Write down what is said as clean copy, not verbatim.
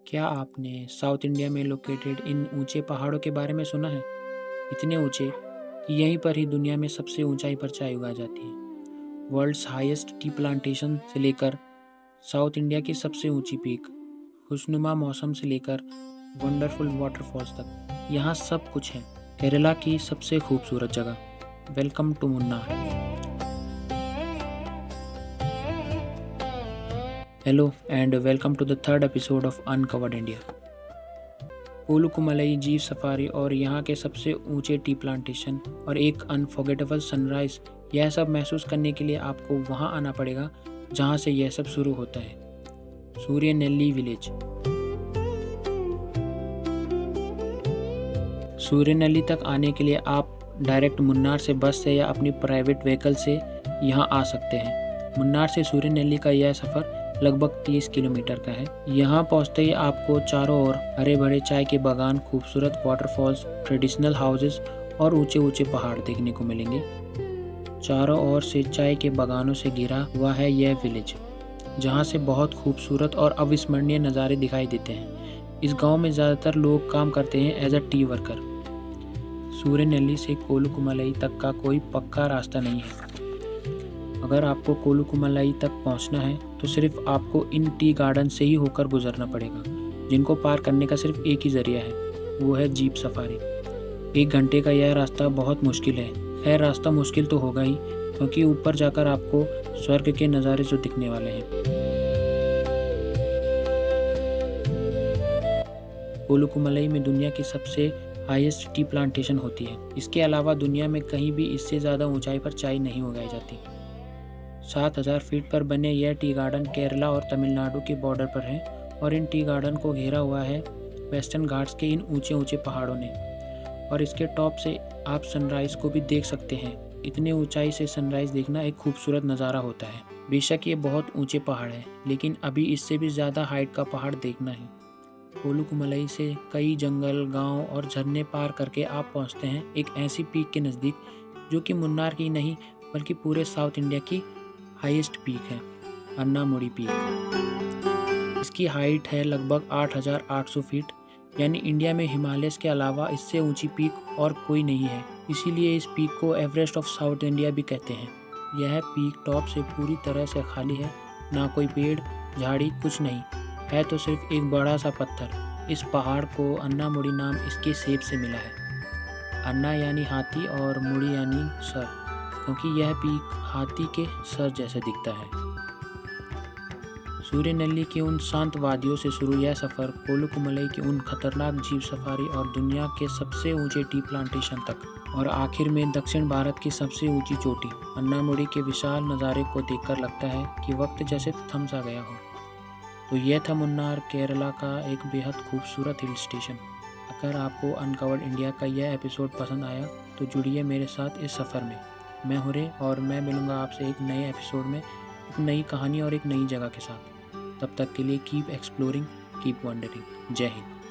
क्या आपने south India में लोकेटेड इन ऊंचे पहाड़ों के बारे में सुना है? इतने ऊंचे कि यहीं पर ही दुनिया में सबसे ऊंचाई पर चाय उगाई जाती है। वर्ल्ड्स हाईएस्ट टी प्लांटेशन से लेकर साउथ इंडिया की सबसे ऊंची पीक, खुशनुमा मौसम से लेकर वंडरफुल वाटरफॉल्स तक, यहाँ सब कुछ है। केरला की सबसे खूबसूरत जगह। Welcome to Munnar. Hello and welcome to the third episode of uncovered India. Kolukkumalai jeep safari और यहाँ के सबसे ऊंचे टी प्लांटेशन और एक अनफॉरगेटेबल सनराइज, यह सब महसूस करने के लिए आपको वहाँ आना पड़ेगा जहाँ से यह सब शुरू होता है, सूर्यनेल्ली विलेज। सूर्यनेल्ली तक आने के लिए आप डायरेक्ट मुन्नार से बस से या अपनी प्राइवेट व्हीकल से यहाँ आ सकते हैं। मुन्नार से सूर्यनेल्ली का यह सफ़र लगभग 30 किलोमीटर का है। यहाँ पहुँचते ही आपको चारों ओर हरे भरे चाय के बागान, खूबसूरत वाटरफॉल्स, ट्रेडिशनल हाउसेस और ऊंचे ऊंचे पहाड़ देखने को मिलेंगे। चारों ओर से चाय के बागानों से घिरा हुआ है यह विलेज, जहाँ से बहुत खूबसूरत और अविस्मरणीय नज़ारे दिखाई देते हैं। इस गांव में ज़्यादातर लोग काम करते हैं एज अ टी वर्कर। सूर्यनेल्ली से कोलुकुमलई तक का कोई पक्का रास्ता नहीं है। अगर आपको कोलुकुमलई तक पहुंचना है तो सिर्फ आपको इन टी गार्डन से ही होकर गुजरना पड़ेगा, जिनको पार करने का सिर्फ एक ही जरिया है, वो है जीप सफारी। 1 घंटे का यह रास्ता बहुत मुश्किल है। खैर, रास्ता मुश्किल तो होगा ही, क्योंकि ऊपर जाकर आपको स्वर्ग के नज़ारे जो दिखने वाले हैं। कोलुकुमलई में दुनिया की सबसे हाईएस्ट टी प्लांटेशन होती है। इसके अलावा दुनिया में कहीं भी इससे ज़्यादा ऊंचाई पर चाय नहीं उगाई जाती। 7000 फीट पर बने यह टी गार्डन केरला और तमिलनाडु के बॉर्डर पर है, और इन टी गार्डन को घेरा हुआ है वेस्टर्न घाट्स के इन ऊंचे ऊंचे पहाड़ों ने, और इसके टॉप से आप सनराइज़ को भी देख सकते हैं। इतने ऊंचाई से सनराइज़ देखना एक खूबसूरत नज़ारा होता है। बेशक ये बहुत ऊंचे पहाड़ है, लेकिन अभी इससे भी ज़्यादा हाइट का पहाड़ देखना है। कोलुकुमलई से कई जंगल, गांव और झरने पार करके आप पहुंचते हैं एक ऐसी पीक के नज़दीक जो कि मुन्नार की नहीं बल्कि पूरे साउथ इंडिया की हाईएस्ट पीक है, अन्नामुडी पीक। इसकी हाइट है लगभग 8800 फीट, यानी इंडिया में हिमालयस के अलावा इससे ऊंची पीक और कोई नहीं है। इसीलिए इस पीक को एवरेस्ट ऑफ साउथ इंडिया भी कहते हैं। यह पीक टॉप से पूरी तरह से खाली है, ना कोई पेड़ झाड़ी, कुछ नहीं है, तो सिर्फ एक बड़ा सा पत्थर। इस पहाड़ को अन्नामुडी नाम इसके शेप से मिला है। अन्ना यानी हाथी और मुड़ी यानी सर, क्योंकि यह पीक हाथी के सर जैसे दिखता है। सूर्यनेल्ली की उन शांत वादियों से शुरू यह सफ़र कोलुकुमलई की उन खतरनाक जीप सफारी और दुनिया के सबसे ऊंचे टी प्लांटेशन तक, और आखिर में दक्षिण भारत की सबसे ऊंची चोटी अन्नामुडी के विशाल नज़ारे को देखकर लगता है कि वक्त जैसे थम सा गया हो। तो यह था मुन्नार, केरला का एक बेहद खूबसूरत हिल स्टेशन। अगर आपको अनकवर्ड इंडिया का यह एपिसोड पसंद आया तो जुड़िए मेरे साथ इस सफ़र में। मैं हूँ रे, और मैं मिलूँगा आपसे एक नए एपिसोड में, एक नई कहानी और एक नई जगह के साथ। तब तक के लिए कीप एक्सप्लोरिंग, कीप वंडरिंग। जय हिंद।